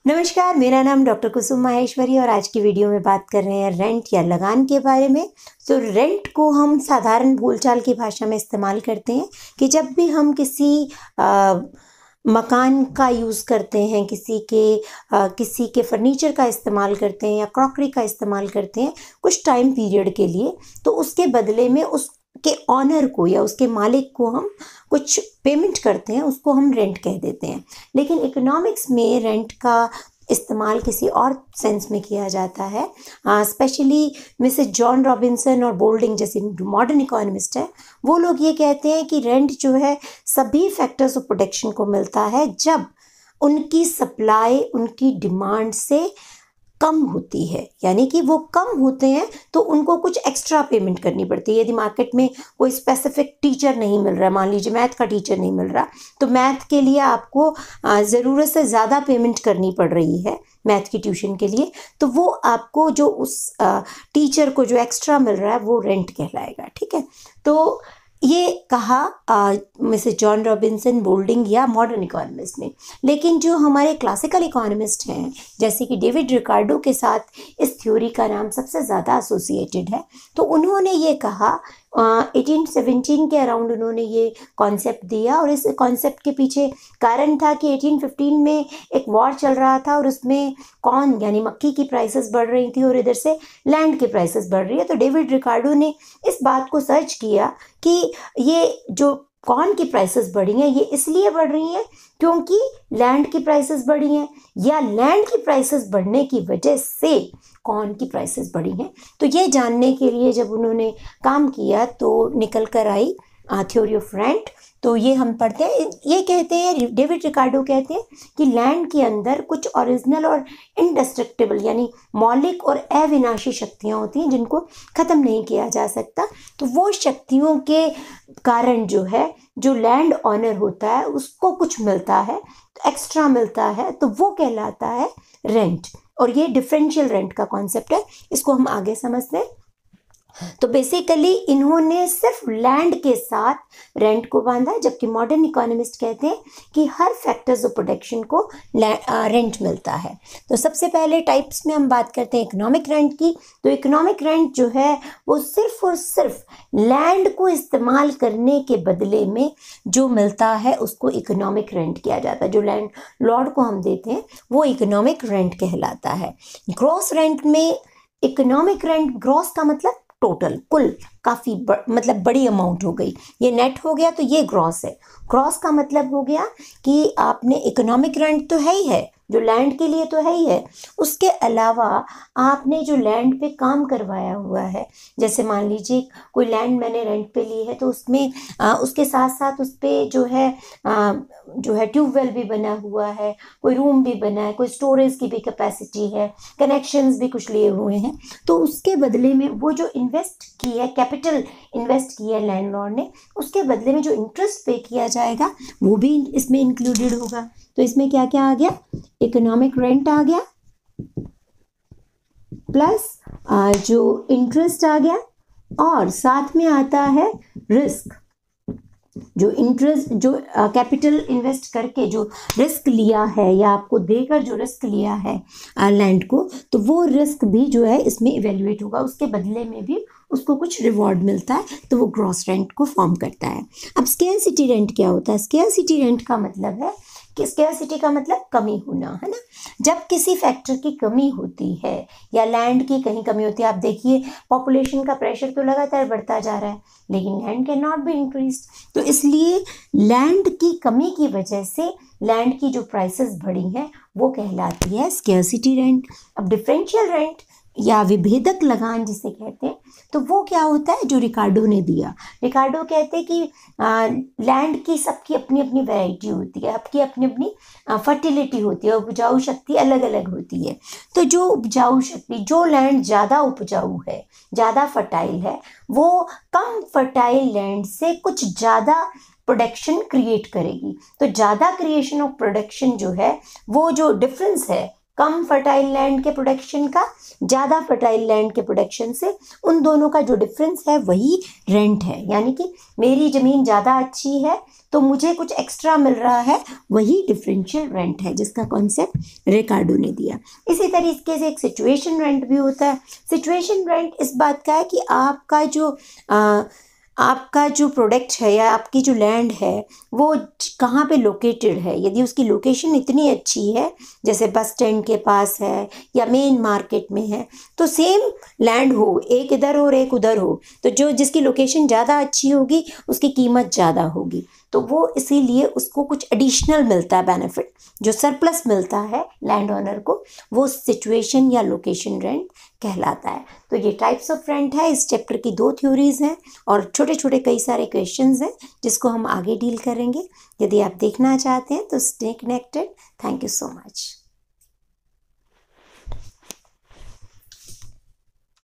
नमस्कार, मेरा नाम डॉक्टर कुसुम माहेश्वरी और आज की वीडियो में बात कर रहे हैं रेंट या लगान के बारे में। तो रेंट को हम साधारण बोलचाल की भाषा में इस्तेमाल करते हैं कि जब भी हम किसी मकान का यूज़ करते हैं, किसी के फर्नीचर का इस्तेमाल करते हैं या क्रॉकरी का इस्तेमाल करते हैं कुछ टाइम पीरियड के लिए, तो उसके बदले में उसके ऑनर को या उसके मालिक को हम कुछ पेमेंट करते हैं, उसको हम रेंट कह देते हैं। लेकिन इकोनॉमिक्स में रेंट का इस्तेमाल किसी और सेंस में किया जाता है। स्पेशली मिसेस जॉन रॉबिन्सन और बोल्डिंग जैसे मॉडर्न इकोनॉमिस्ट है, वो लोग ये कहते हैं कि रेंट जो है सभी फैक्टर्स ऑफ प्रोटेक्शन को मिलता है जब उनकी सप्लाई उनकी डिमांड से कम होती है, यानी कि वो कम होते हैं तो उनको कुछ एक्स्ट्रा पेमेंट करनी पड़ती है। यदि मार्केट में कोई स्पेसिफिक टीचर नहीं मिल रहा, मान लीजिए मैथ का टीचर नहीं मिल रहा, तो मैथ के लिए आपको ज़रूरत से ज़्यादा पेमेंट करनी पड़ रही है मैथ की ट्यूशन के लिए, तो वो आपको जो उस टीचर को जो एक्स्ट्रा मिल रहा है वो रेंट कहलाएगा। ठीक है, तो ये कहा मिसेस जॉन रॉबिन्सन, बोल्डिंग या मॉडर्न इकोनॉमिस्ट ने। लेकिन जो हमारे क्लासिकल इकोनॉमिस्ट हैं जैसे कि डेविड रिकार्डो के साथ इस थ्योरी का नाम सबसे ज़्यादा एसोसिएटेड है, तो उन्होंने ये कहा 1817 के अराउंड उन्होंने ये कॉन्सेप्ट दिया। और इस कॉन्सेप्ट के पीछे कारण था कि 1815 में एक वॉर चल रहा था और उसमें कॉर्न यानी मक्की की प्राइसेस बढ़ रही थी और इधर से लैंड की प्राइसेस बढ़ रही है। तो डेविड रिकार्डो ने इस बात को सर्च किया कि ये जो कॉर्न की प्राइसेस बढ़ी हैं ये इसलिए बढ़ रही हैं क्योंकि लैंड की प्राइसेस बढ़ी हैं या लैंड की प्राइसेस बढ़ने की वजह से कॉर्न की प्राइसेस बढ़ी हैं। तो ये जानने के लिए जब उन्होंने काम किया तो निकल कर आई थ्योरी ऑफ रेंट। तो ये हम पढ़ते हैं, ये कहते हैं, डेविड रिकार्डो कहते हैं कि लैंड के अंदर कुछ ओरिजिनल और इंडेस्ट्रक्टिबल यानी मौलिक और अविनाशी शक्तियाँ होती हैं जिनको ख़त्म नहीं किया जा सकता। तो वो शक्तियों के कारण जो लैंड ऑनर होता है उसको कुछ मिलता है, एक्स्ट्रा मिलता है, तो वो कहलाता है रेंट। और ये डिफरेंशियल रेंट का कॉन्सेप्ट है, इसको हम आगे समझते हैं। तो बेसिकली इन्होंने सिर्फ लैंड के साथ रेंट को बांधा, जबकि मॉडर्न इकोनॉमिस्ट कहते हैं कि हर फैक्टर्स ऑफ प्रोटेक्शन को रेंट मिलता है। तो सबसे पहले टाइप्स में हम बात करते हैं इकोनॉमिक रेंट की। तो इकोनॉमिक रेंट जो है वो सिर्फ और सिर्फ लैंड को इस्तेमाल करने के बदले में जो मिलता है उसको इकोनॉमिक रेंट किया जाता है। जो लैंड लॉर्ड को हम देते हैं वो इकोनॉमिक रेंट कहलाता है। ग्रॉस रेंट में इकोनॉमिक रेंट, ग्रॉस का मतलब टोटल, कुल, काफ़ी मतलब बड़ी अमाउंट हो गई, ये नेट हो गया तो ये ग्रॉस है। ग्रॉस का मतलब हो गया कि आपने इकोनॉमिक रेंट तो है ही है, जो लैंड के लिए तो है ही है, उसके अलावा आपने जो लैंड पे काम करवाया हुआ है, जैसे मान लीजिए कोई लैंड मैंने रेंट पे ली है तो उसमें उसके साथ साथ उस पर जो है ट्यूबवेल भी बना हुआ है, कोई रूम भी बना है, कोई स्टोरेज की भी कैपेसिटी है, कनेक्शंस भी कुछ लिए हुए हैं, तो उसके बदले में वो जो इन्वेस्ट की है, कैपिटल इन्वेस्ट की है लैंडलॉर्ड ने, उसके बदले में जो इंटरेस्ट पे किया जाएगा वो भी इसमें इंक्लूडेड होगा। तो इसमें क्या क्या आ गया, इकोनॉमिक रेंट आ गया, प्लस जो इंटरेस्ट आ गया, और साथ में आता है रिस्क। जो इंटरेस्ट, जो कैपिटल इन्वेस्ट करके जो रिस्क लिया है या आपको देकर जो रिस्क लिया है लैंड को, तो वो रिस्क भी जो है इसमें इवेल्युएट होगा, उसके बदले में भी उसको कुछ रिवॉर्ड मिलता है, तो वो ग्रॉस रेंट को फॉर्म करता है। अब स्केर्सिटी रेंट क्या होता है? स्केर्सिटी रेंट का मतलब है कि स्केर्सिटी का मतलब कमी होना, है ना। जब किसी फैक्टर की कमी होती है या लैंड की कहीं कमी होती है, आप देखिए पॉपुलेशन का प्रेशर तो लगातार बढ़ता जा रहा है लेकिन land can not be increase, तो इसलिए लैंड की कमी की वजह से लैंड की जो प्राइसेस बढ़ी हैं वो कहलाती है स्केर्सिटी रेंट। अब डिफरेंशियल रेंट या विभेदक लगान जिसे कहते हैं, तो वो क्या होता है जो रिकार्डो ने दिया। रिकार्डो कहते हैं कि लैंड की सबकी अपनी अपनी वैरायटी होती है, सबकी अपनी अपनी फर्टिलिटी होती है, उपजाऊ शक्ति अलग अलग होती है। तो जो उपजाऊ शक्ति, जो लैंड ज़्यादा उपजाऊ है, ज़्यादा फर्टाइल है, वो कम फर्टाइल लैंड से कुछ ज़्यादा प्रोडक्शन क्रिएट करेगी। तो ज़्यादा क्रिएशन ऑफ प्रोडक्शन जो है, वो जो डिफरेंस है कम फर्टाइल लैंड के प्रोडक्शन का ज़्यादा फर्टाइल लैंड के प्रोडक्शन से, उन दोनों का जो डिफरेंस है वही रेंट है। यानी कि मेरी ज़मीन ज़्यादा अच्छी है तो मुझे कुछ एक्स्ट्रा मिल रहा है, वही डिफरेंशियल रेंट है जिसका कॉन्सेप्ट रिकार्डो ने दिया। इसी तरीके से एक सिचुएशन रेंट भी होता है। सिचुएशन रेंट इस बात का है कि आपका जो प्रोडक्ट है या आपकी जो लैंड है वो कहाँ पे लोकेटेड है। यदि उसकी लोकेशन इतनी अच्छी है, जैसे बस स्टैंड के पास है या मेन मार्केट में है, तो सेम लैंड हो, एक इधर हो और एक उधर हो, तो जो जिसकी लोकेशन ज़्यादा अच्छी होगी उसकी कीमत ज़्यादा होगी, तो वो इसीलिए उसको कुछ एडिशनल मिलता है बेनिफिट, जो सरप्लस मिलता है लैंड ओनर को, वो सिचुएशन या लोकेशन रेंट कहलाता है। तो ये टाइप्स ऑफ रेंट है। इस चैप्टर की 2 थ्योरीज हैं और छोटे छोटे कई सारे क्वेश्चंस हैं जिसको हम आगे डील करेंगे। यदि आप देखना चाहते हैं तो stay connected. Thank you so much.